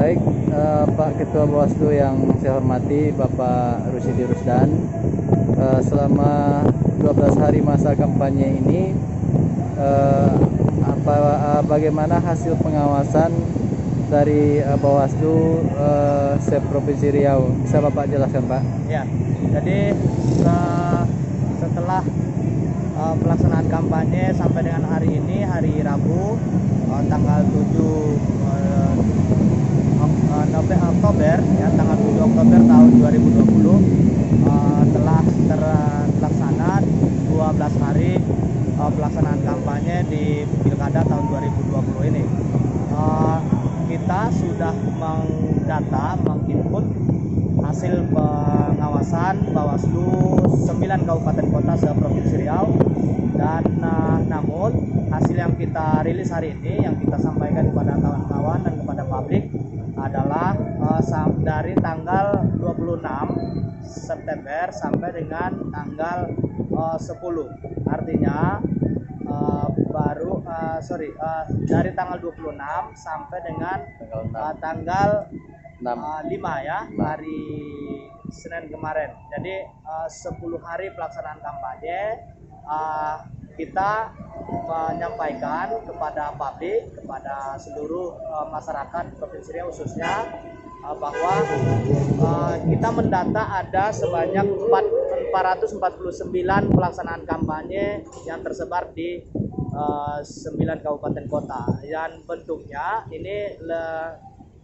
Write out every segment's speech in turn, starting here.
Baik, Pak Ketua Bawaslu yang saya hormati, Bapak Rusidi Rusdan, selama 12 hari masa kampanye ini, bagaimana hasil pengawasan dari Bawaslu se-Provinsi Riau? Bisa Bapak jelaskan, Pak? Ya, jadi setelah pelaksanaan kampanye sampai dengan hari ini, hari Rabu, tanggal 7 Oktober, ya, tanggal 7 Oktober tahun 2020, telah terlaksana 12 hari pelaksanaan kampanye di Pilkada tahun 2020 ini. Kita sudah menginput hasil pengawasan Bawaslu 9 kabupaten kota se-Provinsi Riau, dan namun hasil yang kita rilis hari ini, yang kita sampaikan kepada kawan-kawan dan kepada publik adalah dari tanggal 26 September sampai dengan tanggal 10. Artinya dari tanggal 26 sampai dengan tanggal 5 ya, hari Senin kemarin. Jadi 10 hari pelaksanaan kampanye, kita menyampaikan kepada publik, kepada seluruh masyarakat Provinsi Riau khususnya, bahwa kita mendata ada sebanyak 449 pelaksanaan kampanye yang tersebar di 9 kabupaten kota, dan bentuknya ini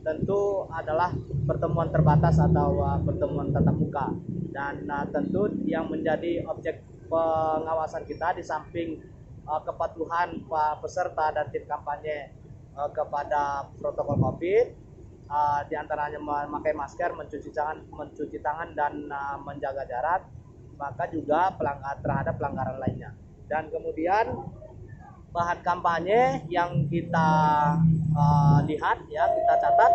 tentu adalah pertemuan terbatas atau pertemuan tatap muka. Dan tentu yang menjadi objek pengawasan kita, di samping kepatuhan peserta dan tim kampanye kepada protokol COVID, diantaranya memakai masker, mencuci tangan dan menjaga jarak, maka juga terhadap pelanggaran lainnya. Dan kemudian bahan kampanye yang kita lihat, ya, kita catat,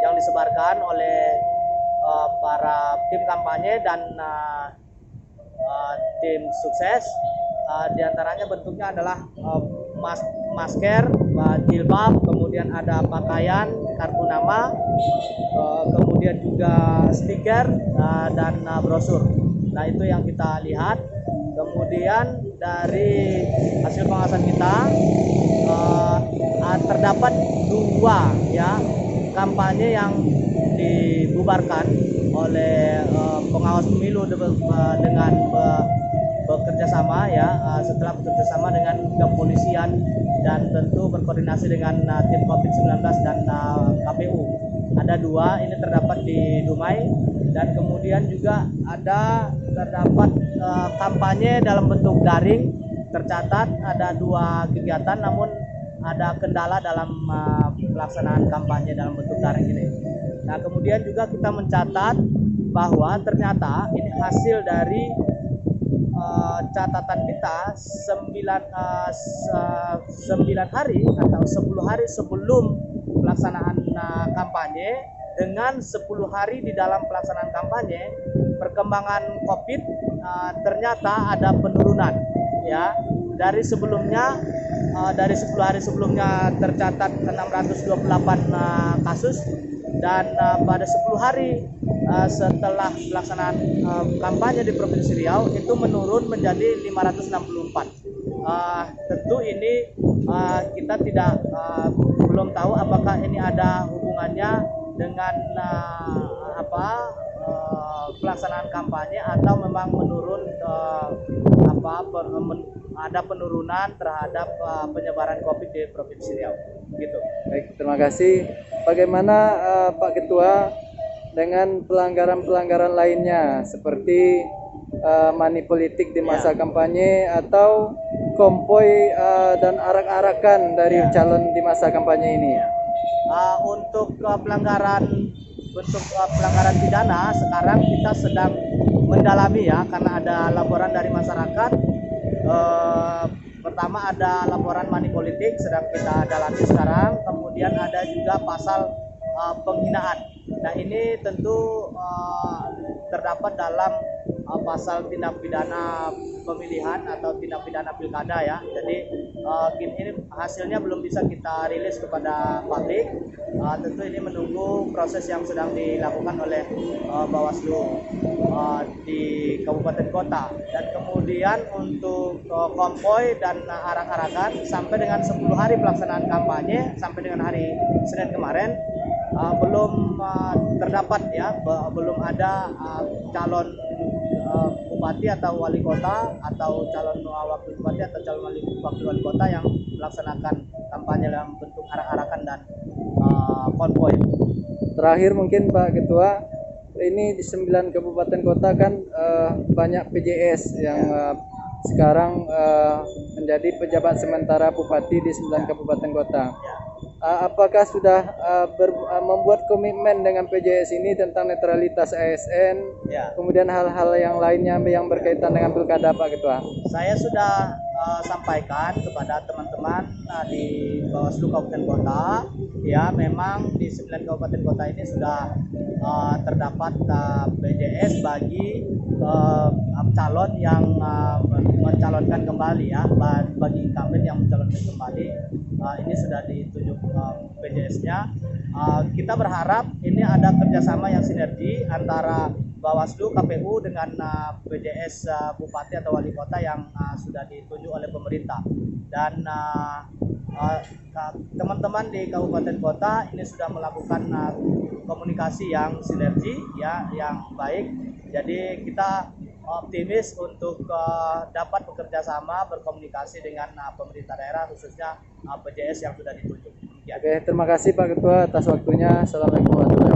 yang disebarkan oleh para tim kampanye dan tim sukses, diantaranya bentuknya adalah masker, jilbab, kemudian ada pakaian, kartu nama, kemudian juga stiker dan brosur. Nah, itu yang kita lihat. Kemudian dari hasil pengawasan kita, terdapat 2 ya kampanye yang dibubarkan oleh pengawas pemilu dengan bekerja sama, ya, setelah bekerja sama dengan kepolisian dan tentu berkoordinasi dengan tim COVID-19 dan KPU. Ada 2, ini terdapat di Dumai, dan kemudian juga terdapat kampanye dalam bentuk daring. Tercatat ada 2 kegiatan, namun ada kendala dalam pelaksanaan kampanye dalam bentuk daring ini. Nah, kemudian juga kita mencatat bahwa ternyata ini hasil dari catatan kita 9 hari atau 10 hari sebelum pelaksanaan kampanye dengan 10 hari di dalam pelaksanaan kampanye, perkembangan COVID ternyata ada penurunan, ya. Dari sebelumnya, dari 10 hari sebelumnya tercatat 628 kasus, dan pada 10 hari setelah pelaksanaan kampanye di Provinsi Riau itu menurun menjadi 564. Tentu ini kita belum tahu apakah ini ada hubungannya dengan pelaksanaan kampanye, atau memang menurun, ada penurunan terhadap penyebaran COVID di Provinsi Riau, gitu. Baik, terima kasih. Bagaimana Pak Ketua dengan pelanggaran-pelanggaran lainnya seperti money politik di masa kampanye atau konvoy dan arak-arakan dari calon di masa kampanye ini? Untuk bentuk pelanggaran pidana, sekarang kita sedang mendalami, ya, karena ada laporan dari masyarakat. Pertama ada laporan money politik, sedang kita dalami sekarang. Kemudian ada juga pasal penghinaan. Nah, ini tentu terdapat dalam pasal tindak pidana pemilihan atau tindak pidana pilkada ya. Jadi ini hasilnya belum bisa kita rilis kepada publik. Tentu ini menunggu proses yang sedang dilakukan oleh Bawaslu di kabupaten kota. Dan kemudian untuk konvoy dan arak-arakan sampai dengan 10 hari pelaksanaan kampanye sampai dengan hari Senin kemarin belum terdapat ya, belum ada calon bupati atau wali kota atau calon wakil bupati atau calon wakil wali kota yang melaksanakan kampanye dalam bentuk arak-arakan dan konvoy. Terakhir mungkin Pak Ketua, ini di 9 kabupaten kota kan banyak PJS yang sekarang menjadi pejabat sementara bupati di 9 kabupaten kota. Apakah sudah membuat komitmen dengan PJS ini tentang netralitas ASN, kemudian hal-hal yang lainnya yang berkaitan dengan pilkada, Pak Ketua? Saya sudah sampaikan kepada teman-teman di Bawaslu Kabupaten Kota, ya memang di 9 kabupaten kota ini sudah terdapat PJS bagi calon yang mencalonkan kembali ya, bagi incumbent yang mencalonkan kembali. Ini sudah ditunjuk PJS-nya. Kita berharap ini ada kerjasama yang sinergi antara Bawaslu, KPU dengan PJS Bupati atau Wali Kota yang sudah ditunjuk oleh pemerintah. Dan teman-teman di Kabupaten Kota ini sudah melakukan komunikasi yang sinergi ya, yang baik. Jadi kita optimis untuk dapat bekerja sama berkomunikasi dengan pemerintah daerah, khususnya PJS yang sudah ditunjuk. Oke, terima kasih Pak Ketua atas waktunya. Assalamualaikum warahmatullahi wabarakatuh.